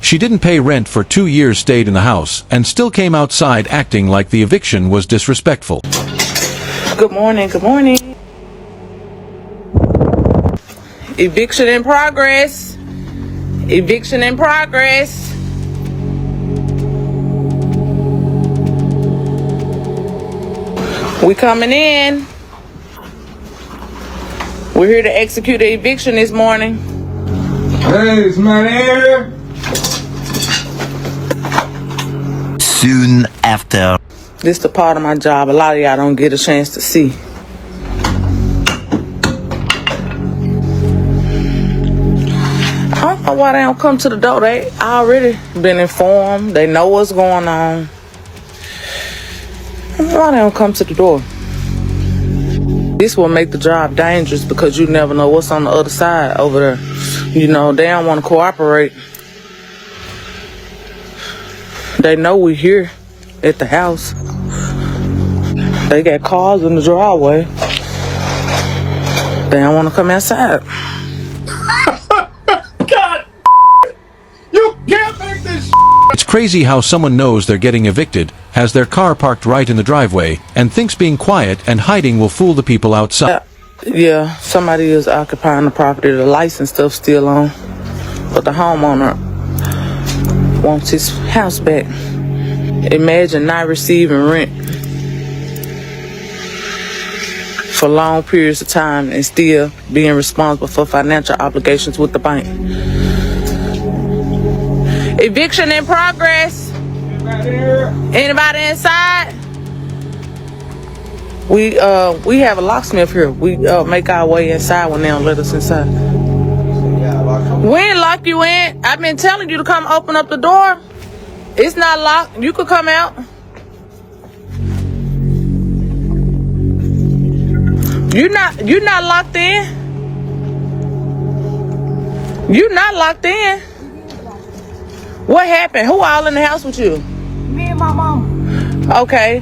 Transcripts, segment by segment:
She didn't pay rent for 2 years, stayed in the house, and still came outside acting like the eviction was disrespectful. Good morning, good morning. Eviction in progress. Eviction in progress. We coming in. We're here to execute the eviction this morning. Hey, is man here? Soon after. This is the part of my job a lot of y'all don't get a chance to see. I don't know why they don't come to the door. They already been informed. They know what's going on. Why they don't come to the door? This will make the job dangerous because you never know what's on the other side over there. You know, they don't want to cooperate. They know we're here at the house. They got cars in the driveway. They don't want to come outside. God, you can't make this. It's crazy how someone knows they're getting evicted, has their car parked right in the driveway, and thinks being quiet and hiding will fool the people outside. Yeah, somebody is occupying the property. The license stuff's still on, but the homeowner wants his house back. Imagine not receiving rent for long periods of time and still being responsible for financial obligations with the bank. Eviction in progress. Anybody inside? We have a locksmith here. We make our way inside when they don't let us inside. We ain't lock you in. I've been telling you to come open up the door. It's not locked. You could come out. You're not locked in. You're not locked in. What happened? Who all in the house with you? Me and my mom. Okay.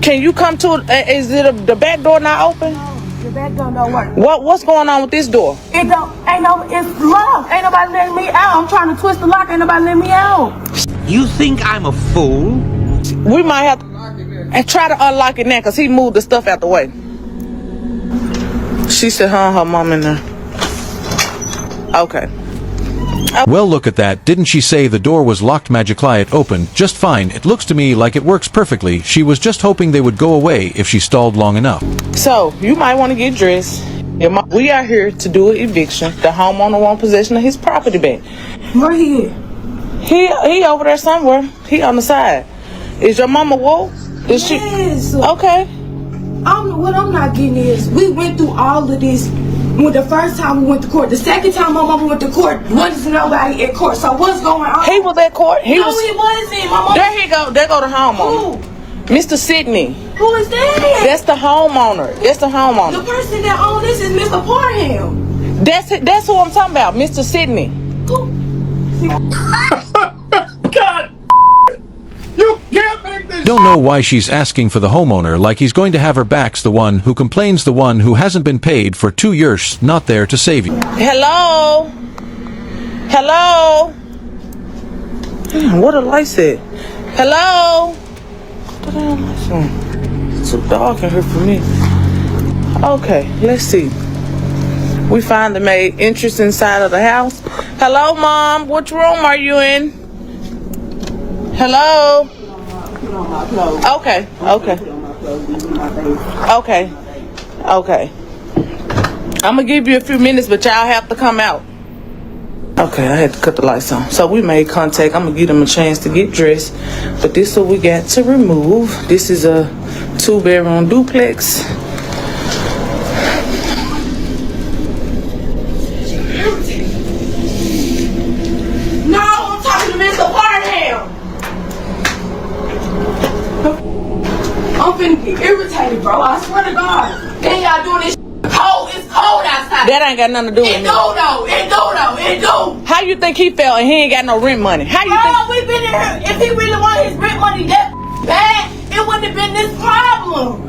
Can you come to? Is it the back door not open? No, the back door don't work. What's going on with this door? It's locked. Ain't nobody letting me out. I'm trying to twist the lock. Ain't nobody letting me out. You think I'm a fool? We might have to try to unlock it now because he moved the stuff out the way. She said her mom in there. Okay. Well, look at that. Didn't she say the door was locked? Magically it opened just fine. It looks to me like it works perfectly. She was just hoping they would go away if she stalled long enough. So you might want to get dressed. We are here to do an eviction. The homeowner wants possession of his property back. Where he at? He over there somewhere. He on the side. Is your mama woke? Is Yes. she? Okay. What I'm not getting is we went through all of this. When the first time we went to court, the second time my mama went to court, wasn't nobody at court. So what's going on? He was at court. He wasn't. My mama. There he go. There go the homeowner. Who? Mr. Sidney. Who is that? That's the homeowner. That's the homeowner. The person that owns this is Mr. Parham. That's who I'm talking about. Mr. Sidney. Who? God, you can't make this. Don't know why she's asking for the homeowner like he's going to have her back's the one who complains, the one who hasn't been paid for 2 years, not there to save you. Hello? Hello? Damn, what a light said. Hello? What the hell lights on? It's too dark in here for me. Okay, let's see. We finally made entrance inside of the house. Hello, Mom. Which room are you in? Hello? Okay. I'm gonna give you a few minutes, but y'all have to come out. Okay, I had to cut the lights on. So we made contact. I'm gonna give them a chance to get dressed. But this is what we got to remove. This is a 2-bedroom duplex. No, I'm talking to Mr. Parham. I'm finna get irritated, bro. I swear to God. Then y'all doing this cold. It's cold outside. That ain't got nothing to do with It me. do though. How you think he felt and he ain't got no rent money? How you Bro, we been in here. If he really wanted his rent money that bad, it wouldn't have been this problem.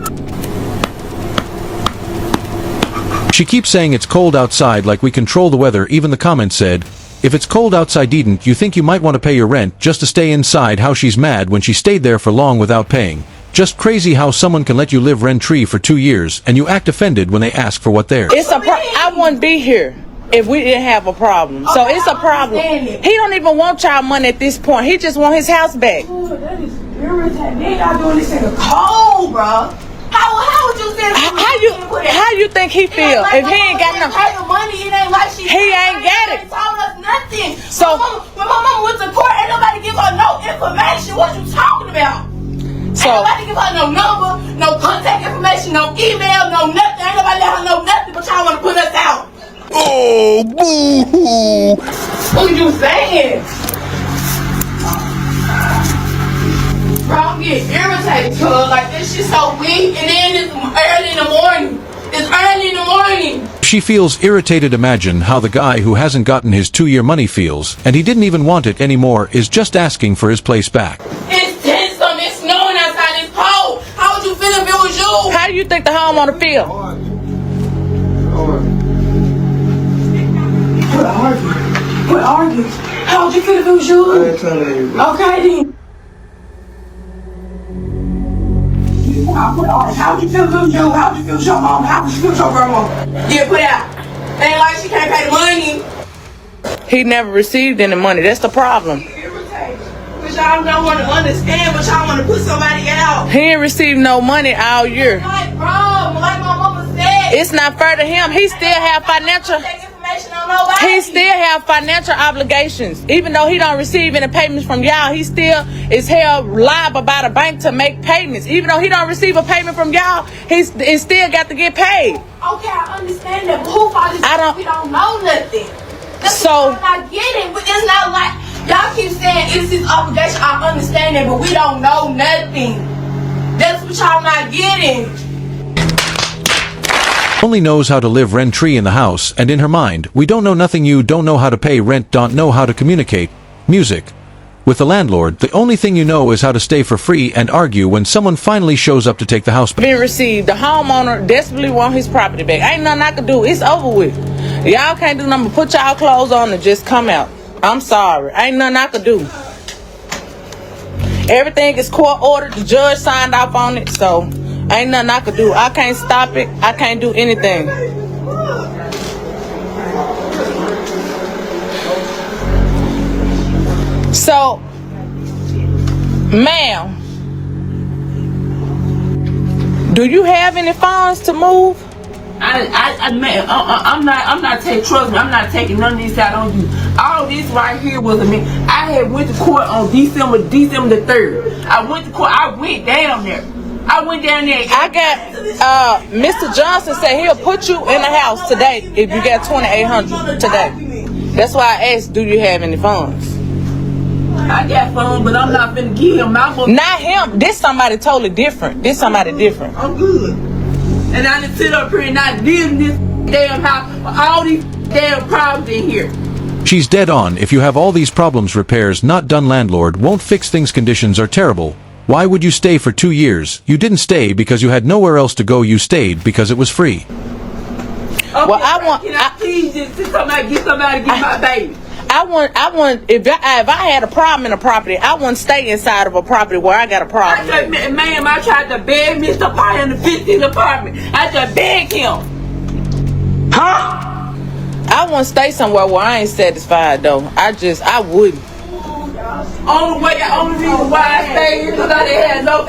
She keeps saying it's cold outside like we control the weather. Even the comment said, If it's cold outside Eden, you think you might want to pay your rent just to stay inside. How she's mad when she stayed there for long without paying. Just crazy how someone can let you live rent-free for 2 years and you act offended when they ask for what theirs. I wouldn't be here if we didn't have a problem. So Okay, it's a problem. He don't even want y'all money at this point. He just want his house back. Oh, that is irritating. They y'all doing this in the cold, bro. How would you say How you think he feel if he ain't got no? Pay the money, it ain't like she. He ain't got it. Told us nothing. So When my mama went to court, ain't nobody give her no information. What you talking about? So ain't nobody give her no number, no contact information, no email, no nothing. Ain't nobody let her know nothing, but y'all want to put us out. Oh, boo-hoo. What you saying? Bro, I'm getting irritated, cuz like this shit so weak, and then it's early in the morning. It's early in the morning. She feels irritated. Imagine how the guy who hasn't gotten his 2-year money feels, and he didn't even want it anymore, is just asking for his place back. It's 10-something, it's snowing outside, it's cold. How would you feel if it was you? how do you think the homeowner feel? Quit arguing. How would you feel if it was you? I ain't telling you. Okay then. How would you feel if it was you? How would you feel if it was your mom? How would you feel if it was your grandma? Get put out. Ain't like she can't pay the money. He never received any money. That's the problem. But y'all don't want to understand, but y'all want to put somebody out. He ain't received no money all year. Like, bro, like my mama said. It's not fair to him. He still have financial. He still have financial obligations. Even though he don't receive any payments from y'all, he still is held liable by the bank to make payments. Even though he don't receive a payment from y'all, he's still got to get paid. Okay, I understand that, but who fault is that? We don't know nothing. That's So what I'm not getting, but it's not like y'all keep saying it's his obligation. I understand that, but we don't know nothing. That's what y'all not getting. Only knows how to live rent-free in the house, and in her mind, we don't know nothing. You don't know how to pay rent, don't know how to communicate. Music. With the landlord, the only thing you know is how to stay for free and argue when someone finally shows up to take the house back. been received. The homeowner desperately want his property back. Ain't nothing I can do. It's over with. Y'all can't do nothing but put y'all clothes on and just come out. I'm sorry. Ain't nothing I can do. Everything is court ordered. The judge signed off on it, so ain't nothing I can do. I can't stop it. I can't do anything. So, ma'am, do you have any funds to move? I'm not taking. Trust me, I'm not taking none of this out on you. All this right here was I had went to court on December the 3rd. I went to court. I went down there. I got Mr. Johnson said he'll put you in the house today if you got $2,800 today. That's why I asked, do you have any funds? I got funds, but I'm not finna give him my money. Not him. This somebody totally different. This somebody different. I'm good. And I done sit up here and not live in this damn house with all these damn problems in here. She's dead on. If you have all these problems, repairs not done, landlord won't fix things, conditions are terrible. Why would you stay for 2 years? You didn't stay because you had nowhere else to go. You stayed because it was free. Okay, well, can I please just get somebody to get my baby? I want. If I had a problem in a property, I wouldn't stay inside of a property where I got a problem. I tried to beg Mr. Pye in the 15th apartment. I just begged him. Huh? I wouldn't stay somewhere where I ain't satisfied though. I wouldn't. Only reason why I stayed is because I didn't have no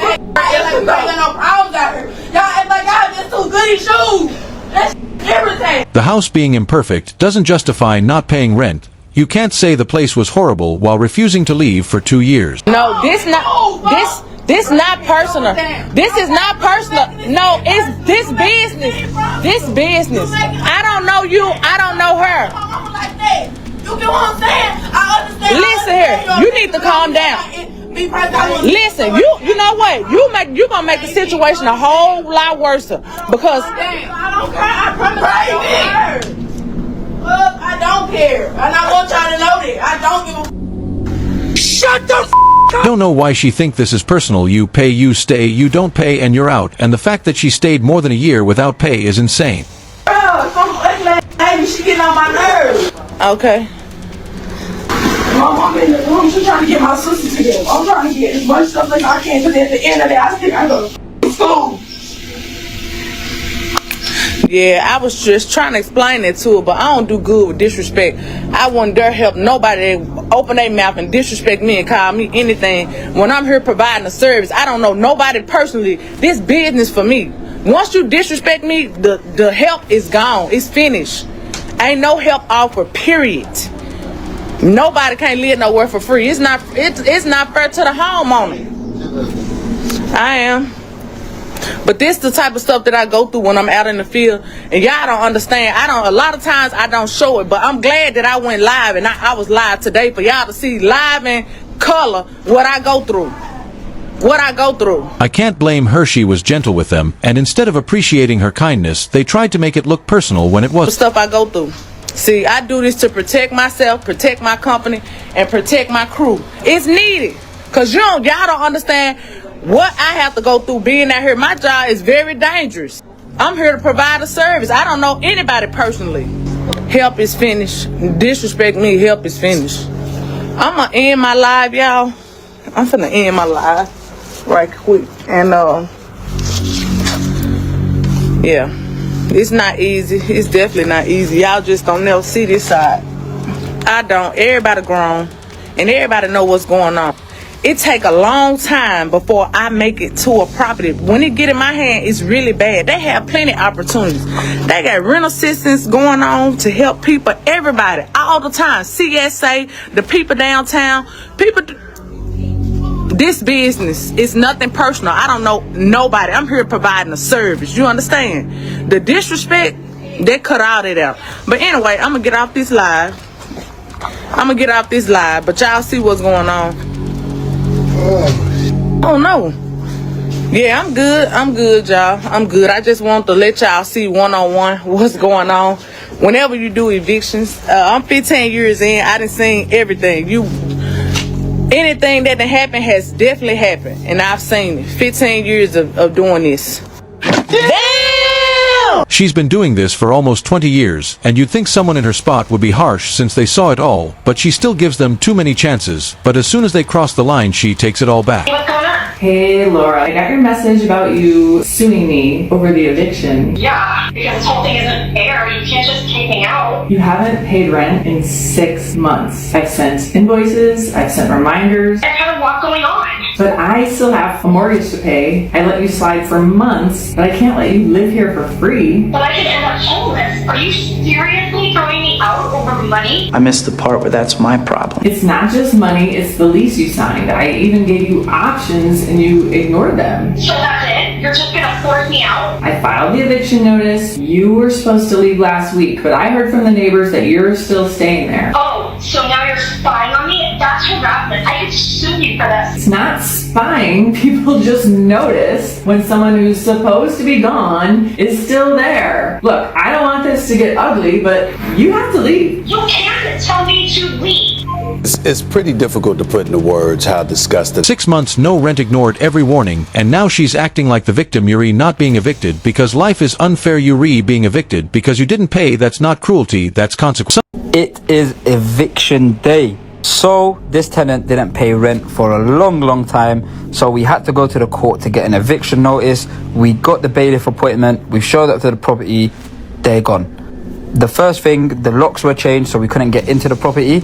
problems out here. Y'all act like y'all just too good in shoes. That's irritating. The house being imperfect doesn't justify not paying rent. You can't say the place was horrible while refusing to leave for 2 years. No, this not personal. This is not personal. No, it's this business. This business. I don't know you. I don't know her. You get what I'm saying? I understand. Listen here. You need to calm down. Listen, you know what? You gonna make the situation a whole lot worse because I don't care. I promise I don't care. Look, I don't care, and I want y'all to know that. I don't give a Shut the f*** I don't know why she think this is personal. You pay, you stay, you don't pay, and you're out. And the fact that she stayed more than a year without pay is insane. Bro, if I'm ugly, she getting on my nerves. okay. I'm in the room just trying to get my sister together. I'm trying to get as much stuff as I can, because at the end of the day, I still gotta go to school. Yeah, I was just trying to explain it to her, but I don't do good with disrespect. I wouldn't dare help nobody open their mouth and disrespect me and call me anything when I'm here providing a service. I don't know nobody personally. This business for me. Once you disrespect me, the help is gone. It's finished. Ain't no help offered, period. Nobody can't live nowhere for free. It's not fair to the homeowner. I am. But this the type of stuff that I go through when I'm out in the field, and y'all don't understand. A lot of times I don't show it, but I'm glad that I went live, and I was live today for y'all to see live in color what I go through. I can't blame her. She was gentle with them, and instead of appreciating her kindness, they tried to make it look personal when it wasn't. The stuff I go through. See, I do this to protect myself, protect my company, and protect my crew. It's needed, cause y'all don't understand what I have to go through being out here. My job is very dangerous. I'm here to provide a service. I don't know anybody personally. Help is finished. Disrespect me, help is finished. I'm gonna end my live, y'all. I'm finna end my live right quick. And yeah, it's not easy. It's definitely not easy. Y'all just don't never see this side. I don't. Everybody grown and everybody know what's going on. It take a long time before I make it to a property. When it get in my hand, it's really bad. They have plenty of opportunities. They got rent assistance going on to help people, everybody, all the time. CSA, the people downtown, people. This business is nothing personal. I don't know nobody. I'm here providing a service. You understand? The disrespect, they cut all that out. But anyway, I'm gonna get off this live. But y'all see what's going on. Oh no. Yeah, I'm good, y'all. I'm good. I just want to let y'all see one-on-one what's going on. Whenever you do evictions, I'm 15 years in. I done seen everything. Anything that done happened has definitely happened, and I've seen it. 15 years of doing this. Damn! She's been doing this for almost 20 years, and you'd think someone in her spot would be harsh since they saw it all, but she still gives them too many chances. But as soon as they cross the line, she takes it all back. What's going on? Hey Laura, I got your message about you suing me over the eviction. Yeah, because this whole thing isn't fair. You can't just kick me out. You haven't paid rent in 6 months. I've sent invoices, I've sent reminders. There's kind of what's going on. But I still have a mortgage to pay. I let you slide for months, but I can't let you live here for free. But I could end up homeless. Are you seriously throwing me out over money? I missed the part where that's my problem. It's not just money, it's the lease you signed. I even gave you options and you ignored them. So that's it? You're just gonna force me out? I filed the eviction notice. You were supposed to leave last week, but I heard from the neighbors that you're still staying there. Oh, so now you're spying on me? That's harassment. I could sue you for this. It's not spying. People just notice when someone who's supposed to be gone is still there. Look, I don't want this to get ugly, but you have to leave. You can't tell me to leave. It's pretty difficult to put into words how disgusting. 6 months, no rent, ignored every warning, and now she's acting like the victim. Yuri not being evicted because life is unfair. Yuri being evicted because you didn't pay. That's not cruelty, that's consequence. It is eviction day. So this tenant didn't pay rent for a long time, so we had to go to the court to get an eviction notice. We got the bailiff appointment, we showed up to the property, they're gone. The first thing, the locks were changed so we couldn't get into the property.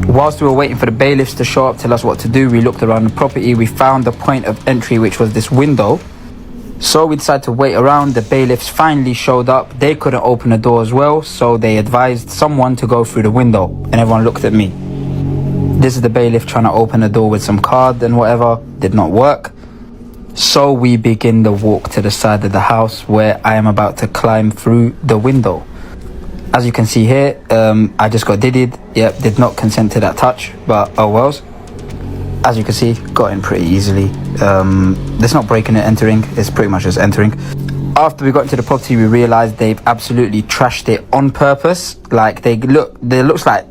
Whilst we were waiting for the bailiffs to show up, tell us what to do, we looked around the property, we found the point of entry, which was this window. So we decided to wait around. The bailiffs finally showed up. They couldn't open the door as well, so they advised someone to go through the window, and everyone looked at me. This is the bailiff trying to open the door with some card and whatever. Did not work. So we begin the walk to the side of the house where I am about to climb through the window. As you can see here, I just got diddied. Yep, did not consent to that touch, but oh wells. As you can see, got in pretty easily. There's not breaking and entering, it's pretty much just entering. After we got into the property, we realized they've absolutely trashed it on purpose. Like there looks like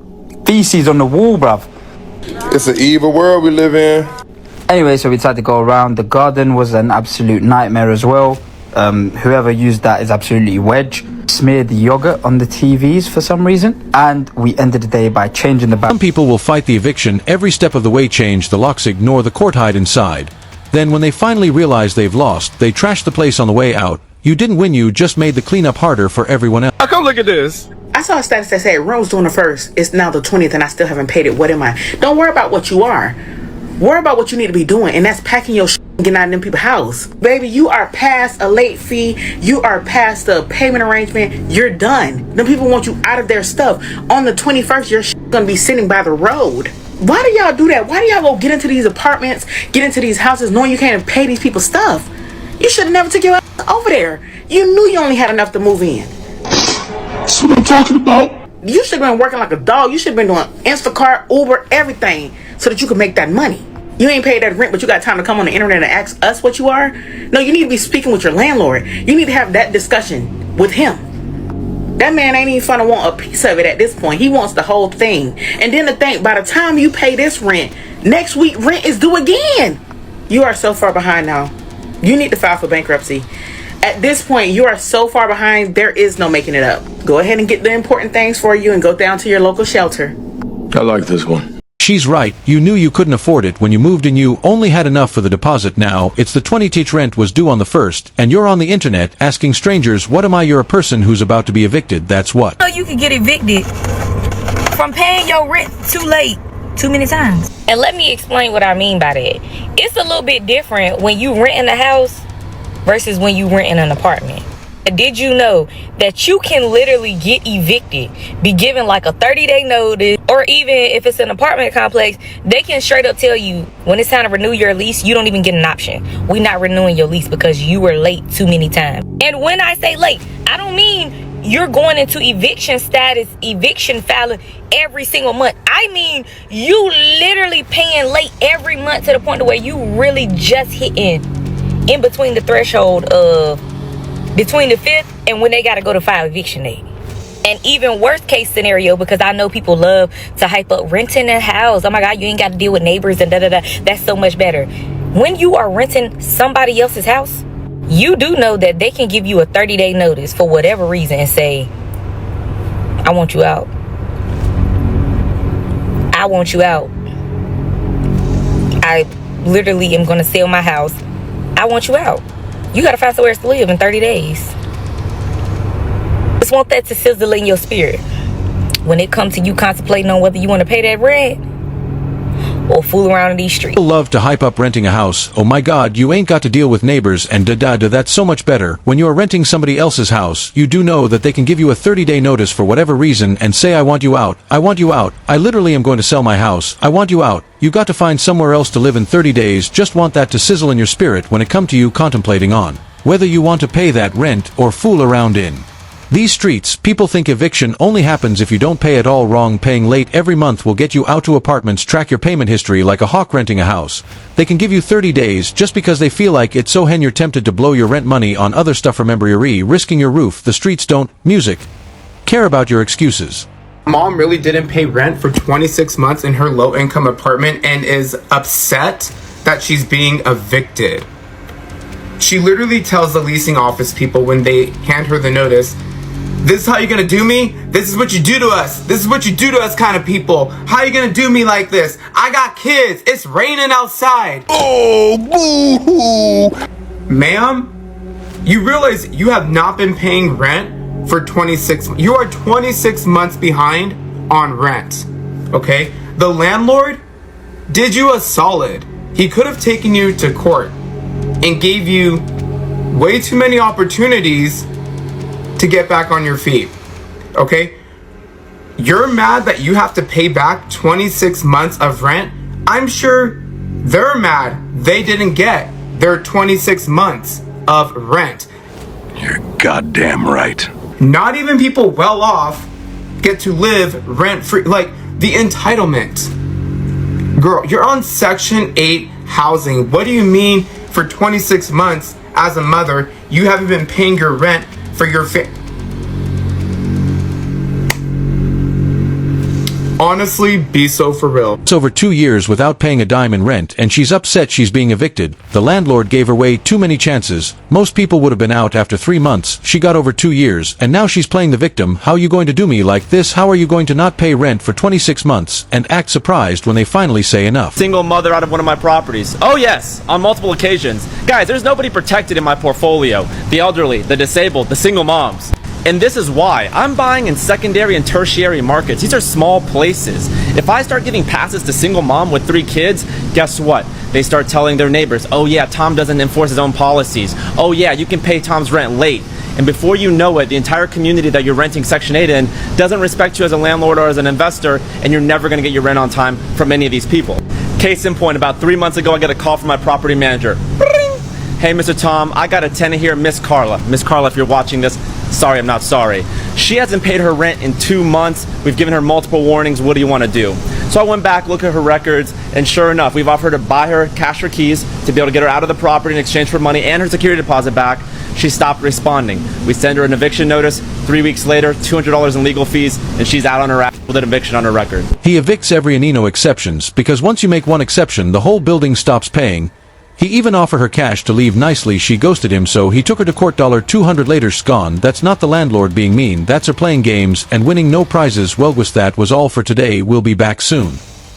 feces on the wall, bruv. It's an evil world we live in. Anyway, so we decided to go around. The garden was an absolute nightmare as well. Whoever used that is absolutely wedge. Smeared the yogurt on the TVs for some reason, and we ended the day by changing the Some people will fight the eviction every step of the way, change the locks, ignore the court, hide inside. Then when they finally realize they've lost, they trash the place on the way out. You didn't win, you just made the cleanup harder for everyone else. Come look at this. I saw a status that said rent was doing the 1st. It's now the 20th and I still haven't paid it. What am I? Don't worry about what you are. Worry about what you need to be doing, and that's packing your shit and getting out of them people's house. Baby, you are past a late fee. You are past the payment arrangement. You're done. Them people want you out of their stuff. On the 21st, your shit gonna be sitting by the road. Why do y'all do that? Why do y'all go get into these apartments, get into these houses knowing you can't pay these people's stuff? You should have never took your ass over there. You knew you only had enough to move in. That's what I'm talking about. You should have been working like a dog. You should have been doing Instacart, Uber, everything so that you could make that money. You ain't paid that rent, but you got time to come on the internet and ask us what you are? No, you need to be speaking with your landlord. You need to have that discussion with him. That man ain't even finna want a piece of it at this point. He wants the whole thing. And then to think, by the time you pay this rent, next week rent is due again. You are so far behind now. You need to file for bankruptcy. At this point, you are so far behind, there is no making it up. Go ahead and get the important things for you and go down to your local shelter. I like this one. She's right, you knew you couldn't afford it when you moved and you only had enough for the deposit. Now it's the 20th, rent was due on the 1st, and you're on the internet asking strangers, what am I? You're a person who's about to be evicted, that's what. You can get evicted from paying your rent too late too many times. And let me explain what I mean by that. It's a little bit different when you rent in a house versus when you rent in an apartment. Did you know that you can literally get evicted, be given like a 30-day notice, or even if it's an apartment complex, they can straight up tell you when it's time to renew your lease, you don't even get an option. We're not renewing your lease because you were late too many times. And when I say late, I don't mean you're going into eviction status, eviction filing every single month. I mean, you literally paying late every month to the point where you really just hitting in between the threshold of between the 5th and when they got to go to file eviction date. And even worst case scenario, because I know people love to hype up renting a house. Oh my God, you ain't got to deal with neighbors and da-da-da. That's so much better. When you are renting somebody else's house, you do know that they can give you a 30-day notice for whatever reason and say, I want you out. I want you out. I literally am going to sell my house. I want you out. You got to find somewhere else to live in 30 days. Just want that to sizzle in your spirit when it comes to you contemplating on whether you want to pay that rent or fool around in these streets. People love to hype up renting a house. Oh my God, you ain't got to deal with neighbors and da-da-da. That's so much better. When you are renting somebody else's house, you do know that they can give you a 30-day notice for whatever reason and say, I want you out. I want you out. I literally am going to sell my house. I want you out. You got to find somewhere else to live in 30 days. Just want that to sizzle in your spirit when it come to you contemplating on whether you want to pay that rent or fool around in these streets. People think eviction only happens if you don't pay at all. Wrong. Paying late every month will get you out to apartments. Track your payment history like a hawk renting a house. They can give you 30 days just because they feel like it's so hen you're tempted to blow your rent money on other stuff. Remember, you're risking your roof. The streets don't care about your excuses. Mom really didn't pay rent for 26 months in her low-income apartment and is upset that she's being evicted. She literally tells the leasing office people when they hand her the notice, this is how you're gonna do me? This is what you do to us. This is what you do to us kind of people. How are you gonna do me like this? I got kids. It's raining outside. Oh, boo-hoo. Ma'am, you realize you have not been paying rent for 26 months. You are 26 months behind on rent. Okay? The landlord did you a solid. He could have taken you to court and gave you way too many opportunities to get back on your feet. Okay? You're mad that you have to pay back 26 months of rent. I'm sure they're mad they didn't get their 26 months of rent. You're goddamn right. Not even people well off get to live rent free. Like the entitlement. Girl, you're on Section 8 housing. What do you mean for 26 months as a mother you haven't been paying your rent for your Honestly, be so for real. It's over 2 years without paying a dime in rent, and she's upset she's being evicted. The landlord gave her way too many chances. Most people would have been out after 3 months. She got over 2 years, and now she's playing the victim. How are you going to do me like this? How are you going to not pay rent for 26 months and act surprised when they finally say enough? Single mother out of one of my properties. Oh yes, on multiple occasions. Guys, there's nobody protected in my portfolio. The elderly, the disabled, the single moms. And this is why I'm buying in secondary and tertiary markets. These are small places. If I start giving passes to single mom with 3 kids, guess what? They start telling their neighbors, oh yeah, Tom doesn't enforce his own policies. Oh yeah, you can pay Tom's rent late. And before you know it, the entire community that you're renting Section 8 in doesn't respect you as a landlord or as an investor, and you're never gonna get your rent on time from any of these people. Case in point, about 3 months ago, I got a call from my property manager. Hey, Mr. Tom, I got a tenant here, Miss Carla. Miss Carla, if you're watching this, sorry, I'm not sorry. She hasn't paid her rent in 2 months. We've given her multiple warnings. What do you want to do? So I went back, looked at her records, and sure enough, we've offered to buy her cash her keys to be able to get her out of the property in exchange for money and her security deposit back. She stopped responding. We send her an eviction notice. 3 weeks later, $200 in legal fees, and she's out on her ass with an eviction on her record. He evicts every and no exceptions, because once you make one exception, the whole building stops paying. He even offered her cash to leave nicely. She ghosted him, so he took her to court. $200 later, gone. That's not the landlord being mean, that's her playing games and winning no prizes. Well, that was all for today. We'll be back soon.